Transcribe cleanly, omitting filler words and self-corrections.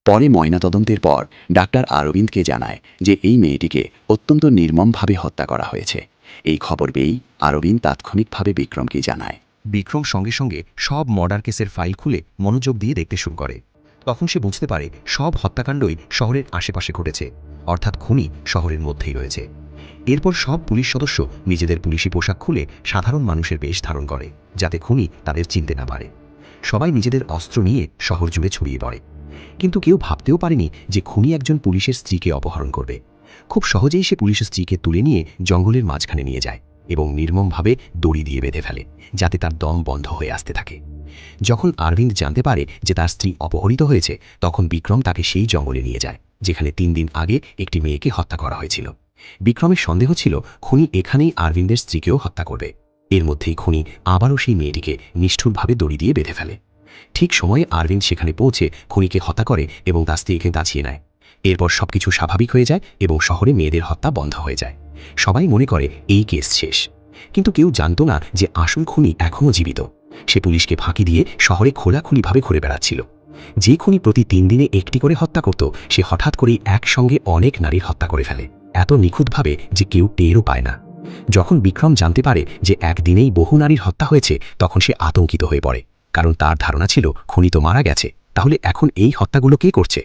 পরে ময়নাতদন্তের পর ডাক্তার অরবিন্দকে জানায় যে এই মেয়েটিকে অত্যন্ত নির্মমভাবে হত্যা করা হয়েছে। এই খবর পেয়েই অরবিন্দ তাৎক্ষণিকভাবে বিক্রমকে জানায়। বিক্রম সঙ্গে সঙ্গে সব মার্ডার কেসের ফাইল খুলে মনোযোগ দিয়ে দেখতে শুরু করে। তখন সে বুঝতে পারে সব হত্যাকাণ্ডই শহরের আশেপাশে ঘটেছে, অর্থাৎ খুনি শহরের মধ্যেই রয়েছে। এরপর সব পুলিশ সদস্য নিজেদের পুলিশি পোশাক খুলে সাধারণ মানুষের বেশ ধারণ করে, যাতে খুনি তাদের চিনতে না পারে। সবাই নিজেদের অস্ত্র নিয়ে শহর জুড়ে ছড়িয়ে পড়ে। কিন্তু কেউ ভাবতেও পারেনি যে খুনি একজন পুলিশের স্ত্রীকে অপহরণ করবে। খুব সহজেই সে পুলিশের স্ত্রীকে তুলে নিয়ে জঙ্গলের মাঝখানে নিয়ে যায় এবং নির্মমভাবে দড়ি দিয়ে বেঁধে ফেলে, যাতে তার দম বন্ধ হয়ে আসতে থাকে। যখন অরবিন্দ জানতে পারে যে তার স্ত্রী অপহরিত হয়েছে, তখন বিক্রম তাকে সেই জঙ্গলে নিয়ে যায় যেখানে ৩ দিন আগে একটি মেয়েকে হত্যা করা হয়েছিল। বিক্রমের সন্দেহ ছিল খুনি এখানেই অরবিন্দের স্ত্রীকেও হত্যা করবে। এর মধ্যেই খুনি আবারও সেই মেয়েটিকে নিষ্ঠুরভাবে দড়ি দিয়ে বেঁধে ফেলে। ঠিক সময়ে অরবিন্দ সেখানে পৌঁছে খুনিকে হত্যা করে এবং তার স্ত্রীকে বাঁচিয়ে নেয়। এরপর সবকিছু স্বাভাবিক হয়ে যায় এবং শহরে মেয়েদের হত্যা বন্ধ হয়ে যায়। সবাই মনে করে এই কেস শেষ, কিন্তু কেউ জানতো না যে আসল খুনি এখনও জীবিত। সে পুলিশকে ফাঁকি দিয়ে শহরে খোলাখুলিভাবে ঘুরে বেড়াচ্ছিল। যে খুনি প্রতি ৩ দিনে একটি করে হত্যা করত, সে হঠাৎ করেই একসঙ্গে অনেক নারীর হত্যা করে ফেলে, এত নিখুঁতভাবে যে কেউ টেরও পায় না। যখন বিক্রম জানতে পারে যে একদিনেই বহু নারীর হত্যা হয়েছে, তখন সে আতঙ্কিত হয়ে পড়ে, কারণ তার ধারণা ছিল খুনি তো মারা গেছে, তাহলে এখন এই হত্যাগুলো কে করছে।